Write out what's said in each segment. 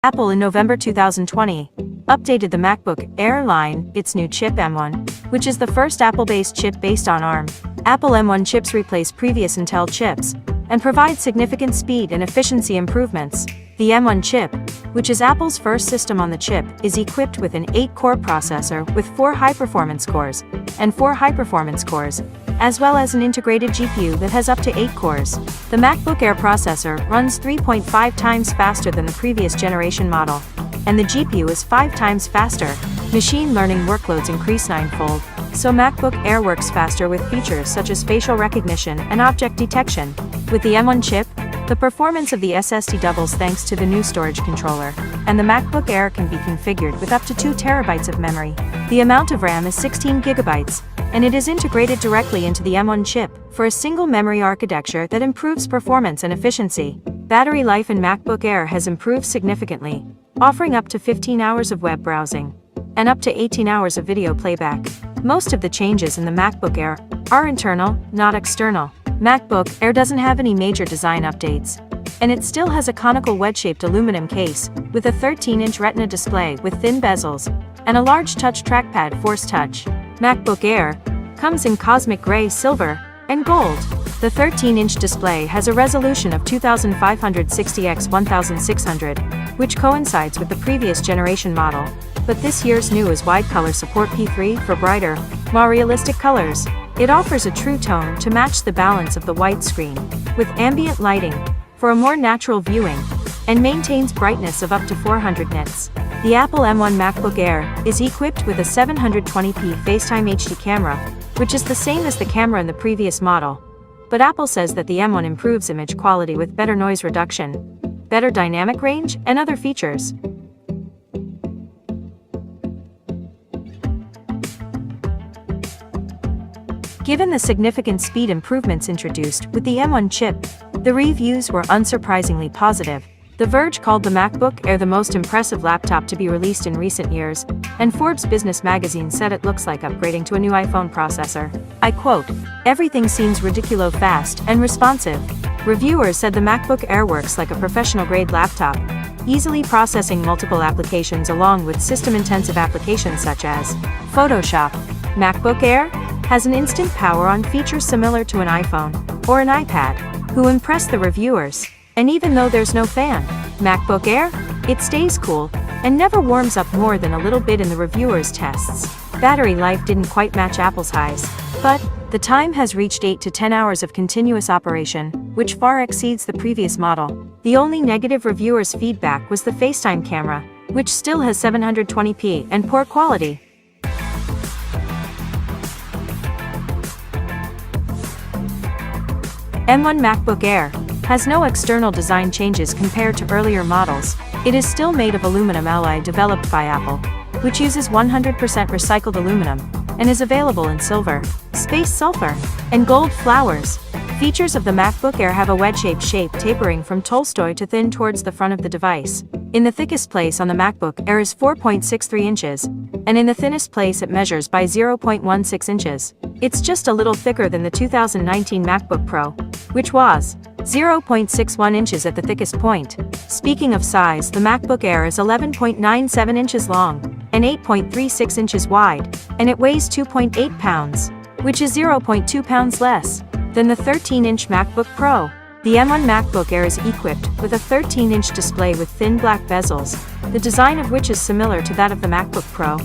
Apple in November 2020 updated the MacBook Air line, its new chip M1, which is the first Apple-based chip based on ARM. Apple M1 chips replace previous Intel chips and provide significant speed and efficiency improvements. The M1 chip, which is Apple's first system on the chip, is equipped with an 8-core processor with 4 high-performance cores and 4 high-performance cores, as well as an integrated GPU that has up to 8 cores. The MacBook Air processor runs 3.5 times faster than the previous generation model, and the GPU is 5 times faster. Machine learning workloads increase 9-fold, so MacBook Air works faster with features such as facial recognition and object detection. With the M1 chip, the performance of the SSD doubles thanks to the new storage controller, and the MacBook Air can be configured with up to 2 terabytes of memory. The amount of RAM is 16 gigabytes, and it is integrated directly into the M1 chip for a single memory architecture that improves performance and efficiency. Battery life in MacBook Air has improved significantly, offering up to 15 hours of web browsing and up to 18 hours of video playback. Most of the changes in the MacBook Air are internal, not external. MacBook Air doesn't have any major design updates, and it still has a conical wedge-shaped aluminum case with a 13-inch Retina display with thin bezels and a large touch trackpad Force Touch. MacBook Air comes in cosmic gray, silver, and gold. The 13-inch display has a resolution of 2560 x 1600, which coincides with the previous generation model, but this year's new is wide color support P3 for brighter, more realistic colors. It offers a true tone to match the balance of the white screen, with ambient lighting for a more natural viewing, and maintains brightness of up to 400 nits. The Apple M1 MacBook Air is equipped with a 720p FaceTime HD camera, which is the same as the camera in the previous model, but Apple says that the M1 improves image quality with better noise reduction, better dynamic range, and other features. Given the significant speed improvements introduced with the M1 chip, the reviews were unsurprisingly positive. The Verge called the MacBook Air the most impressive laptop to be released in recent years, and Forbes Business magazine said it looks like upgrading to a new iPhone processor. I quote, "Everything seems ridiculous fast and responsive." Reviewers said the MacBook Air works like a professional-grade laptop, easily processing multiple applications along with system-intensive applications such as Photoshop. MacBook Air has an instant power-on feature similar to an iPhone or an iPad, who impressed the reviewers. And even though there's no fan, MacBook Air, it stays cool and never warms up more than a little bit in the reviewers' tests. Battery life didn't quite match Apple's highs, but the time has reached 8 to 10 hours of continuous operation, which far exceeds the previous model. The only negative reviewers' feedback was the FaceTime camera, which still has 720p and poor quality. M1 MacBook Air has no external design changes compared to earlier models. It is still made of aluminum alloy developed by Apple, which uses 100% recycled aluminum, and is available in silver, space sulfur, and gold flowers. Features of the MacBook Air have a wedge-shaped shape tapering from Tolstoy to thin towards the front of the device. In the thickest place on the MacBook Air is 4.63 inches, and in the thinnest place it measures by 0.16 inches. It's just a little thicker than the 2019 MacBook Pro, which was 0.61 inches at the thickest point. Speaking of size, the MacBook Air is 11.97 inches long and 8.36 inches wide, and it weighs 2.8 pounds, which is 0.2 pounds less than the 13-inch MacBook Pro. The M1 MacBook Air is equipped with a 13-inch display with thin black bezels, the design of which is similar to that of the MacBook Pro.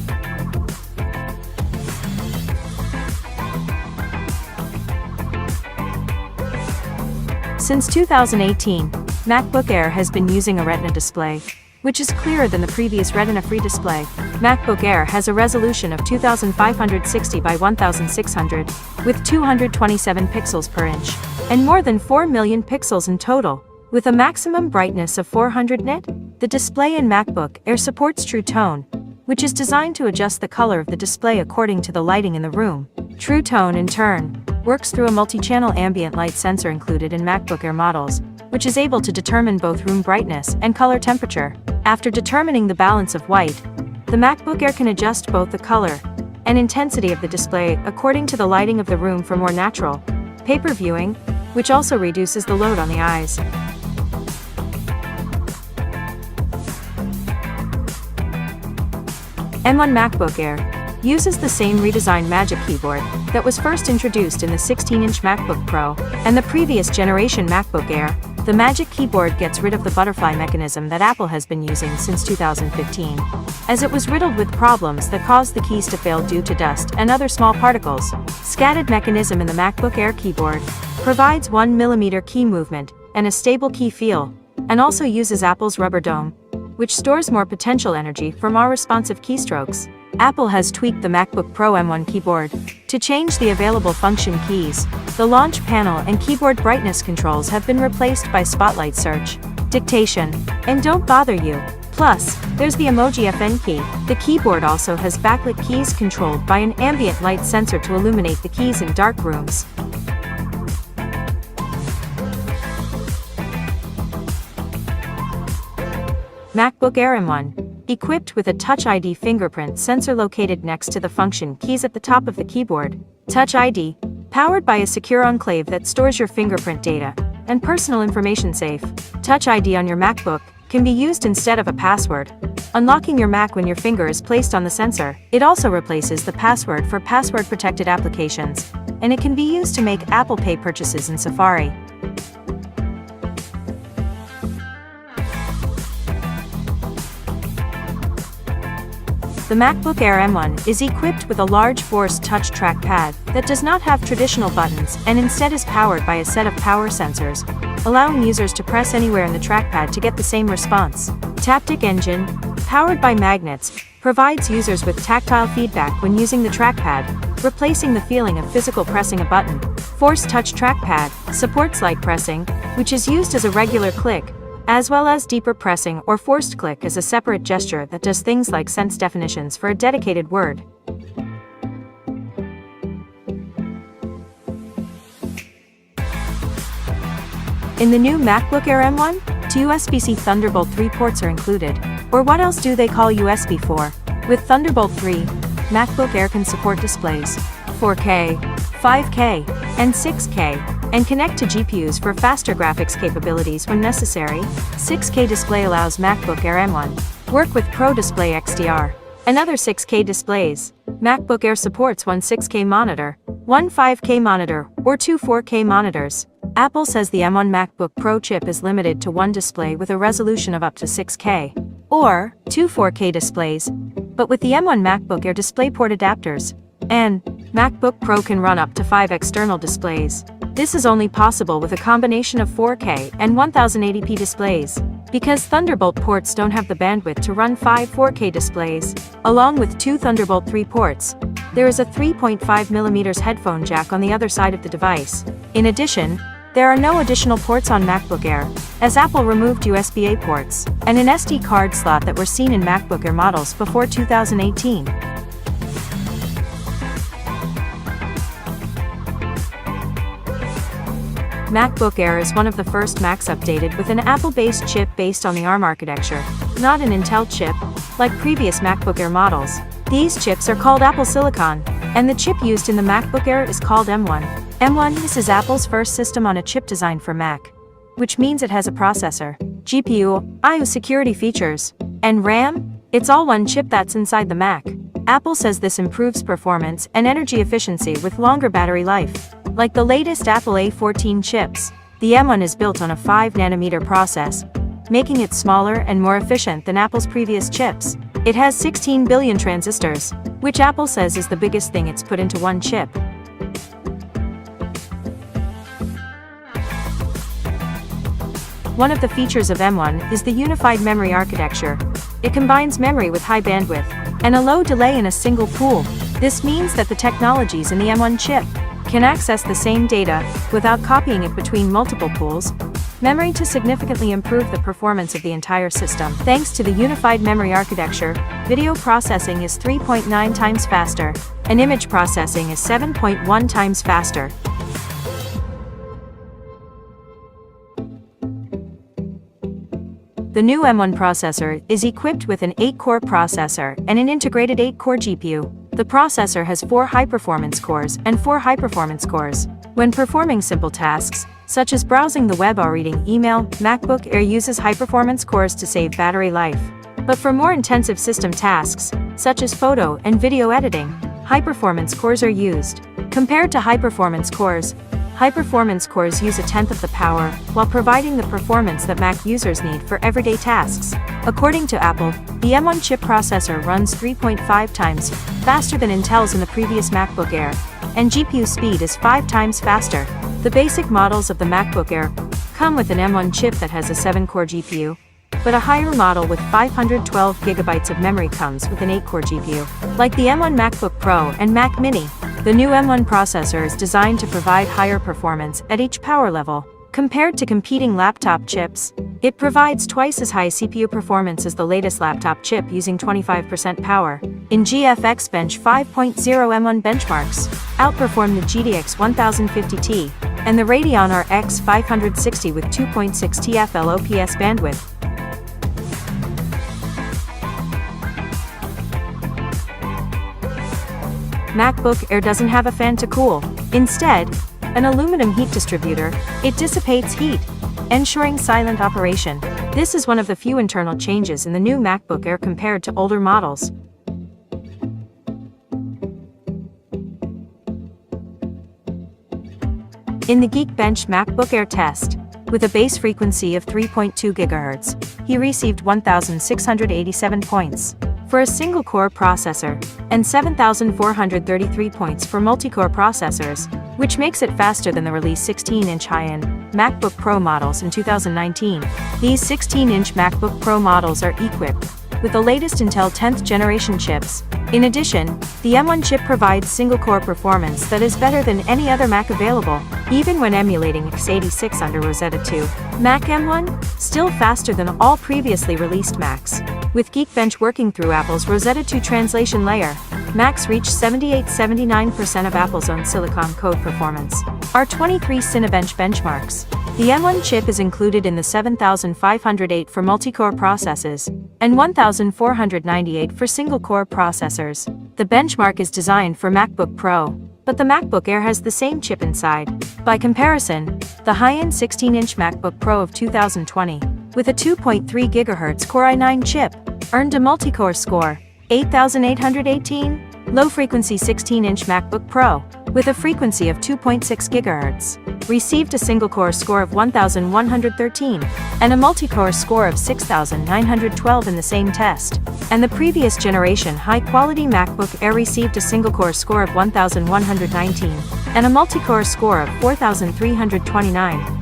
Since 2018, MacBook Air has been using a Retina display, which is clearer than the previous Retina-free display. MacBook Air has a resolution of 2560 by 1600, with 227 pixels per inch, and more than 4 million pixels in total, with a maximum brightness of 400 nit. The display in MacBook Air supports True Tone, which is designed to adjust the color of the display according to the lighting in the room. True Tone, in turn, works through a multi-channel ambient light sensor included in MacBook Air models, which is able to determine both room brightness and color temperature. After determining the balance of white, the MacBook Air can adjust both the color and intensity of the display according to the lighting of the room for more natural paper viewing, which also reduces the load on the eyes. M1 MacBook Air uses the same redesigned Magic Keyboard that was first introduced in the 16-inch MacBook Pro and the previous generation MacBook Air. The Magic Keyboard gets rid of the butterfly mechanism that Apple has been using since 2015, as it was riddled with problems that caused the keys to fail due to dust and other small particles. Scattered mechanism in the MacBook Air keyboard provides 1mm key movement and a stable key feel, and also uses Apple's Rubber Dome, which stores more potential energy for more responsive keystrokes. Apple has tweaked the MacBook Pro M1 keyboard to change the available function keys. The launch panel and keyboard brightness controls have been replaced by Spotlight Search, Dictation, and Don't Bother You. Plus, there's the Emoji FN key. The keyboard also has backlit keys controlled by an ambient light sensor to illuminate the keys in dark rooms. MacBook Air M1. Equipped with a Touch ID fingerprint sensor located next to the function keys at the top of the keyboard. Touch ID, powered by a secure enclave that stores your fingerprint data and personal information safe. Touch ID on your MacBook can be used instead of a password, unlocking your Mac when your finger is placed on the sensor. It also replaces the password for password-protected applications, and it can be used to make Apple Pay purchases in Safari. The MacBook Air M1 is equipped with a large Force Touch trackpad that does not have traditional buttons and instead is powered by a set of power sensors, allowing users to press anywhere in the trackpad to get the same response. Taptic Engine, powered by magnets, provides users with tactile feedback when using the trackpad, replacing the feeling of physical pressing a button. Force Touch Trackpad supports light pressing, which is used as a regular click, as well as deeper pressing or forced click as a separate gesture that does things like sense definitions for a dedicated word. In the new MacBook Air M1, 2 USB-C Thunderbolt 3 ports are included. Or what else do they call USB 4? With Thunderbolt 3, MacBook Air can support displays 4K, 5K, and 6K, and connect to GPUs for faster graphics capabilities when necessary. 6K display allows MacBook Air M1 work with Pro Display XDR and other 6K displays. MacBook Air supports one 6K monitor, one 5K monitor, or two 4K monitors. Apple says the M1 MacBook Pro chip is limited to one display with a resolution of up to 6K, or two 4K displays, but with the M1 MacBook Air DisplayPort adapters, and MacBook Pro can run up to 5 external displays. This is only possible with a combination of 4K and 1080p displays, because Thunderbolt ports don't have the bandwidth to run 5 4K displays. Along with 2 Thunderbolt 3 ports, there is a 3.5mm headphone jack on the other side of the device. In addition, there are no additional ports on MacBook Air, as Apple removed USB-A ports and an SD card slot that were seen in MacBook Air models before 2018. MacBook Air is one of the first Macs updated with an Apple-based chip based on the ARM architecture, not an Intel chip, like previous MacBook Air models. These chips are called Apple Silicon, and the chip used in the MacBook Air is called M1. M1 This is Apple's first system on a chip designed for Mac, which means it has a processor, GPU, I/O security features, and RAM. It's all one chip that's inside the Mac. Apple says this improves performance and energy efficiency with longer battery life. Like the latest Apple A14 chips, the M1 is built on a 5nm process, making it smaller and more efficient than Apple's previous chips. It has 16 billion transistors, which Apple says is the biggest thing it's put into one chip. One of the features of M1 is the unified memory architecture. It combines memory with high bandwidth and a low delay in a single pool. This means that the technologies in the M1 chip can access the same data without copying it between multiple pools. Memory to significantly improve the performance of the entire system. Thanks to the unified memory architecture, video processing is 3.9 times faster, and image processing is 7.1 times faster. The new M1 processor is equipped with an 8-core processor and an integrated 8-core GPU. The processor has 4 high-performance cores and 4 high-performance cores. When performing simple tasks, such as browsing the web or reading email, MacBook Air uses high-performance cores to save battery life. But for more intensive system tasks, such as photo and video editing, high-performance cores are used. Compared to high-performance cores use a tenth of the power, while providing the performance that Mac users need for everyday tasks. According to Apple, the M1 chip processor runs 3.5 times faster than Intel's in the previous MacBook Air, and GPU speed is 5 times faster. The basic models of the MacBook Air come with an M1 chip that has a 7-core GPU, but a higher model with 512 GB of memory comes with an 8-core GPU. Like the M1 MacBook Pro and Mac Mini, the new M1 processor is designed to provide higher performance at each power level. Compared to competing laptop chips, it provides twice as high CPU performance as the latest laptop chip using 25% power. In GFX Bench 5.0 M1 benchmarks outperform the GTX 1050 Ti and the Radeon RX 560 with 2.6 TFL OPS bandwidth. MacBook Air doesn't have a fan to cool. Instead, an aluminum heat distributor, it dissipates heat, ensuring silent operation. This is one of the few internal changes in the new MacBook Air compared to older models. In the Geekbench MacBook Air test, with a base frequency of 3.2 GHz, he received 1,687 points for a single-core processor, and 7,433 points for multi-core processors, which makes it faster than the released 16-inch high-end MacBook Pro models in 2019. These 16-inch MacBook Pro models are equipped with the latest Intel 10th generation chips. In addition, the M1 chip provides single-core performance that is better than any other Mac available, even when emulating x86 under Rosetta 2. Mac M1, still faster than all previously released Macs. With Geekbench working through Apple's Rosetta 2 translation layer, Macs reach 78–79% of Apple's own Silicon code performance. R23 Cinebench benchmarks. The M1 chip is included in the 7508 for multi-core processes, and 1498 for single-core processors. The benchmark is designed for MacBook Pro, but the MacBook Air has the same chip inside. By comparison, the high-end 16-inch MacBook Pro of 2020, with a 2.3 GHz Core i9 chip, earned a multi-core score, 8,818. Low-frequency 16-inch MacBook Pro, with a frequency of 2.6 GHz, received a single-core score of 1,113, and a multi-core score of 6,912 in the same test. And the previous generation high-quality MacBook Air received a single-core score of 1,119, and a multi-core score of 4,329.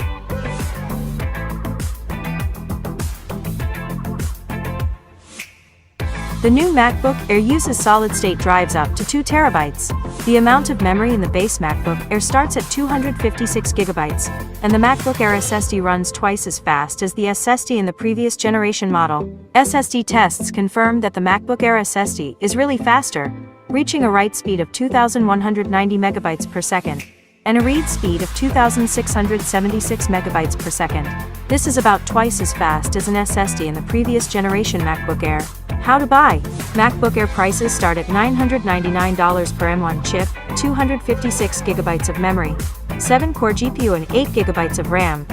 The new MacBook Air uses solid-state drives up to 2 TB. The amount of memory in the base MacBook Air starts at 256 GB, and the MacBook Air SSD runs twice as fast as the SSD in the previous generation model. SSD tests confirm that the MacBook Air SSD is really faster, reaching a write speed of 2,190 MB per second, and a read speed of 2,676 MB per second. This is about twice as fast as an SSD in the previous generation MacBook Air. How to buy? MacBook Air prices start at $999 per M1 chip, 256 GB of memory, 7-core GPU and 8 GB of RAM,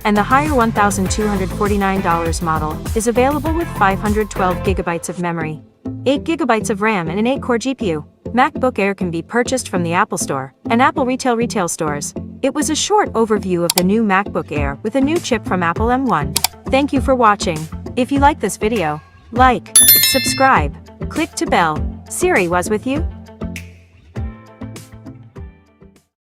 and the higher $1,249 model is available with 512 GB of memory, 8 GB of RAM and an 8-core GPU. MacBook Air can be purchased from the Apple Store and Apple retail stores. It was a short overview of the new MacBook Air with a new chip from Apple M1. Thank you for watching. If you like this video, like, subscribe, click to bell. Siri was with you.